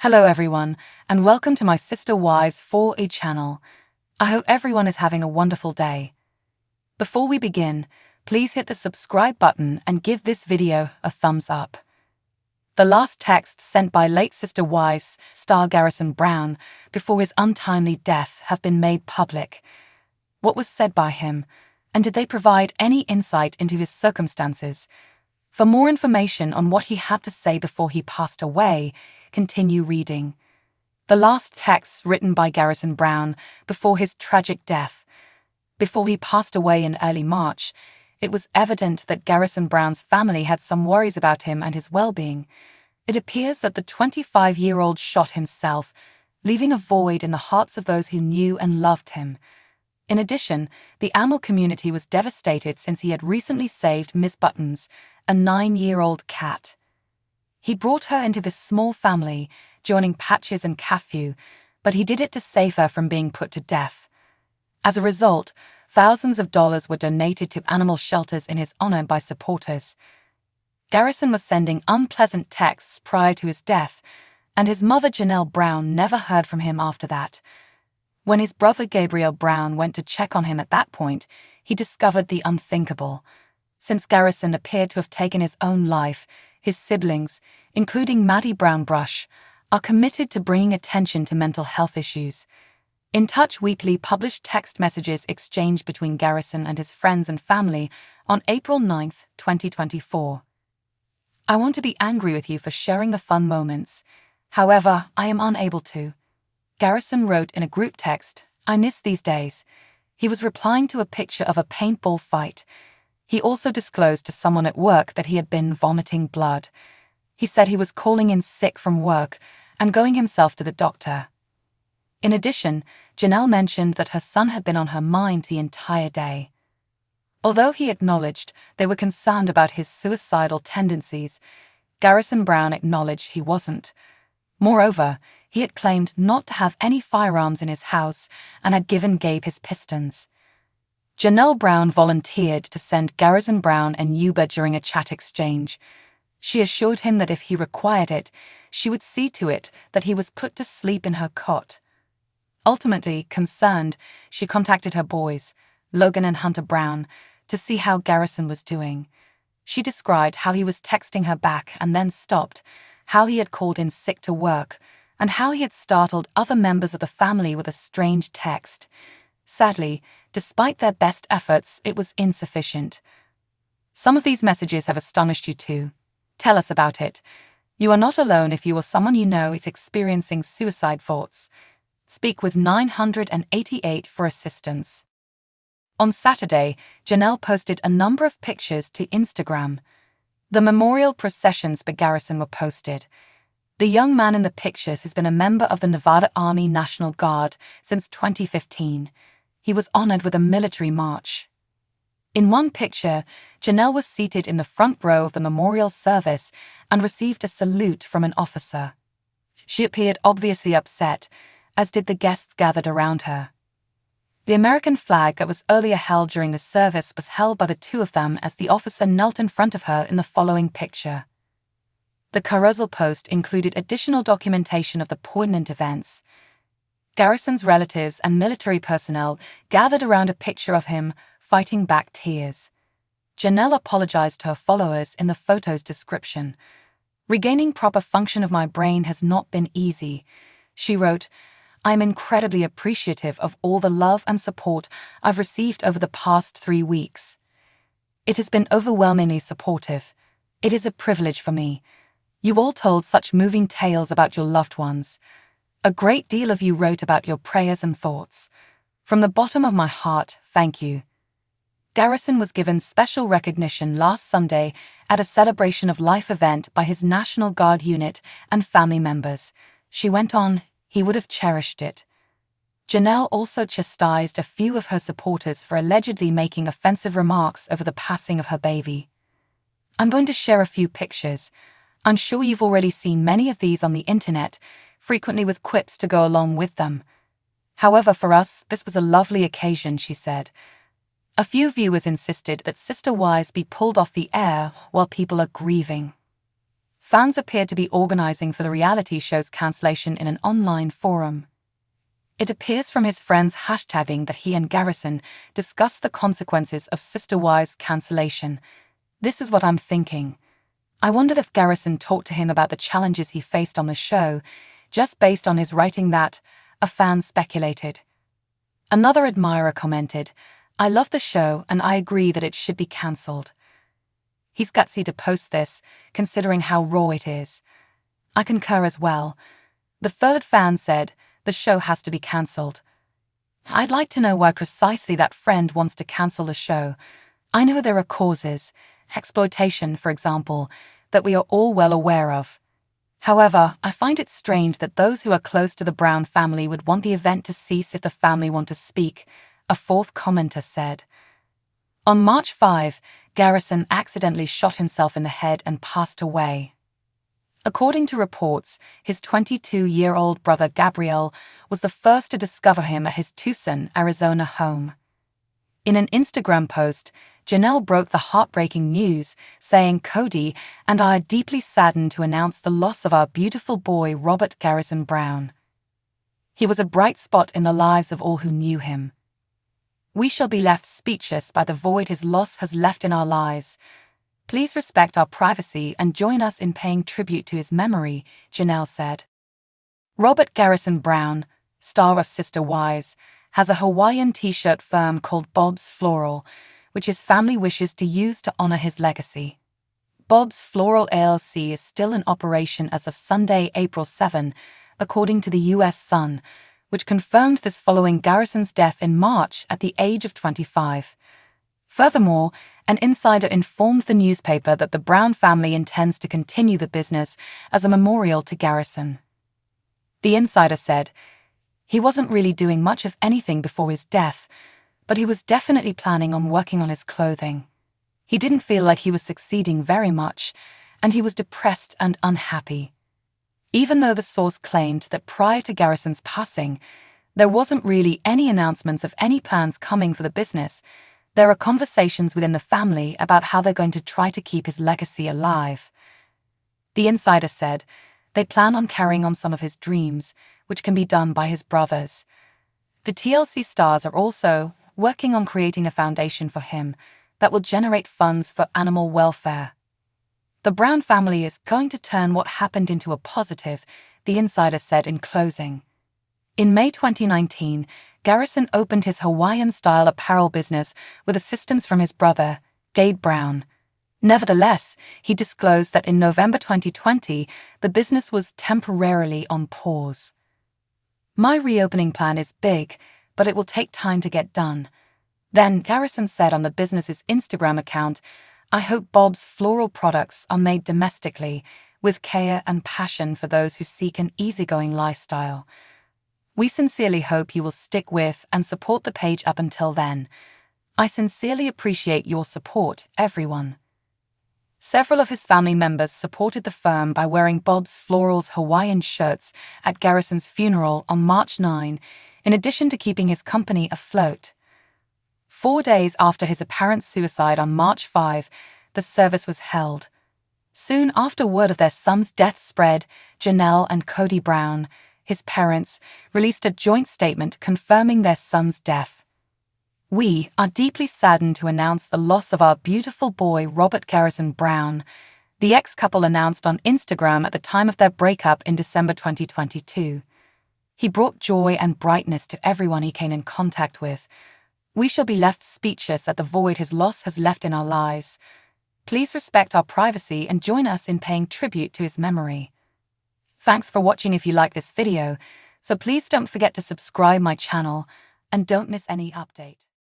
Hello everyone, and welcome to my Sister Wives 4E channel. I hope everyone is having a wonderful day. Before we begin, please hit the subscribe button and give this video a thumbs up. The last texts sent by late Sister Wives star Garrison Brown before his untimely death have been made public. What was said by him, and did they provide any insight into his circumstances? For more information on what he had to say before he passed away, continue reading. The last texts written by Garrison Brown before his tragic death. Before he passed away in early March, it was evident that Garrison Brown's family had some worries about him and his well-being. It appears that the 25-year-old shot himself, leaving a void in the hearts of those who knew and loved him. In addition, the animal community was devastated since he had recently saved Miss Buttons, a 9-year-old cat. He brought her into this small family, joining Patches and Cafu, but he did it to save her from being put to death. As a result, thousands of dollars were donated to animal shelters in his honor by supporters. Garrison was sending unpleasant texts prior to his death, and his mother Janelle Brown never heard from him after that. When his brother Gabriel Brown went to check on him at that point, he discovered the unthinkable. Since Garrison appeared to have taken his own life, his siblings, including Maddie Brown Brush, are committed to bringing attention to mental health issues. In Touch Weekly published text messages exchanged between Garrison and his friends and family on April 9, 2024. I want to be angry with you for sharing the fun moments. However, I am unable to. Garrison wrote in a group text, "I miss these days." He was replying to a picture of a paintball fight. He also disclosed to someone at work that he had been vomiting blood. He said he was calling in sick from work and going himself to the doctor. In addition, Janelle mentioned that her son had been on her mind the entire day. Although he acknowledged they were concerned about his suicidal tendencies, Garrison Brown acknowledged he wasn't. Moreover, he had claimed not to have any firearms in his house and had given Gabe his pistons. Janelle Brown volunteered to send Garrison Brown an Uber during a chat exchange. She assured him that if he required it, she would see to it that he was put to sleep in her cot. Ultimately, concerned, she contacted her boys, Logan and Hunter Brown, to see how Garrison was doing. She described how he was texting her back and then stopped, how he had called in sick to work, and how he had startled other members of the family with a strange text. Sadly, despite their best efforts, it was insufficient. Some of these messages have astonished you too. Tell us about it. You are not alone if you or someone you know is experiencing suicide thoughts. Speak with 988 for assistance. On Saturday, Janelle posted a number of pictures to Instagram. The memorial processions for Garrison were posted. The young man in the pictures has been a member of the Nevada Army National Guard since 2015. He was honored with a military march. In one picture, Janelle was seated in the front row of the memorial service and received a salute from an officer. She appeared obviously upset, as did the guests gathered around her. The American flag that was earlier held during the service was held by the two of them as the officer knelt in front of her in the following picture. The carousel post included additional documentation of the poignant events. Garrison's relatives and military personnel gathered around a picture of him, fighting back tears. Janelle apologized to her followers in the photo's description. "Regaining proper function of my brain has not been easy," she wrote. "I am incredibly appreciative of all the love and support I've received over the past 3 weeks. It has been overwhelmingly supportive. It is a privilege for me. You all told such moving tales about your loved ones. A great deal of you wrote about your prayers and thoughts. From the bottom of my heart, thank you." Garrison was given special recognition last Sunday at a celebration of life event by his National Guard unit and family members. She went on, "He would have cherished it." Janelle also chastised a few of her supporters for allegedly making offensive remarks over the passing of her baby. "I'm going to share a few pictures. I'm sure you've already seen many of these on the internet, frequently with quips to go along with them. However, for us, this was a lovely occasion," she said. A few viewers insisted that Sister Wives be pulled off the air while people are grieving. fans appeared to be organizing for the reality show's cancellation in an online forum. It appears from his friends hashtagging that he and Garrison discussed the consequences of Sister Wives' cancellation. This is what I'm thinking. I wondered if Garrison talked to him about the challenges he faced on the show, just based on his writing that, a fan speculated. Another admirer commented, "I love the show and I agree that it should be cancelled." He's gutsy to post this, considering how raw it is. I concur as well. The third fan said, "The show has to be cancelled." I'd like to know why precisely that friend wants to cancel the show. I know there are causes, exploitation for example, that we are all well aware of. However, I find it strange that those who are close to the Brown family would want the event to cease if the family want to speak, a fourth commenter said. On March 5, Garrison accidentally shot himself in the head and passed away. According to reports, his 22-year-old brother Gabriel was the first to discover him at his Tucson, Arizona home. In an Instagram post, Janelle broke the heartbreaking news, saying, "Kody and I are deeply saddened to announce the loss of our beautiful boy Robert Garrison Brown. He was a bright spot in the lives of all who knew him. We shall be left speechless by the void his loss has left in our lives. Please respect our privacy and join us in paying tribute to his memory," Janelle said. Robert Garrison Brown, star of Sister Wives, has a Hawaiian t-shirt firm called Bob's Floral, which his family wishes to use to honor his legacy. Bob's Floral LLC is still in operation as of Sunday, April 7, according to the U.S. Sun, which confirmed this following Garrison's death in March at the age of 25. Furthermore, an insider informed the newspaper that the Brown family intends to continue the business as a memorial to Garrison. The insider said, "He wasn't really doing much of anything before his death, but he was definitely planning on working on his clothing. He didn't feel like he was succeeding very much, and he was depressed and unhappy." Even though the source claimed that prior to Garrison's passing, there wasn't really any announcements of any plans coming for the business, there are conversations within the family about how they're going to try to keep his legacy alive. The insider said, they plan on carrying on some of his dreams, which can be done by his brothers. The TLC stars are also working on creating a foundation for him that will generate funds for animal welfare. The Brown family is going to turn what happened into a positive, the insider said in closing. In May 2019, Garrison opened his Hawaiian-style apparel business with assistance from his brother, Gabe Brown. Nevertheless, he disclosed that in November 2020, the business was temporarily on pause. "My reopening plan is big, but it will take time to get done." Then Garrison said on the business's Instagram account, "I hope Bob's Floral products are made domestically, with care and passion for those who seek an easygoing lifestyle. We sincerely hope you will stick with and support the page up until then. I sincerely appreciate your support, everyone." Several of his family members supported the firm by wearing Bob's Floral's Hawaiian shirts at Garrison's funeral on March 9, in addition to keeping his company afloat. 4 days after his apparent suicide on March 5, the service was held. Soon after word of their son's death spread, Janelle and Kody Brown, his parents, released a joint statement confirming their son's death. "We are deeply saddened to announce the loss of our beautiful boy Robert Garrison Brown," the ex-couple announced on Instagram at the time of their breakup in December 2022. "He brought joy and brightness to everyone he came in contact with. We shall be left speechless at the void his loss has left in our lives. Please respect our privacy and join us in paying tribute to his memory." Thanks for watching. If you like this video, so please don't forget to subscribe my channel and don't miss any update.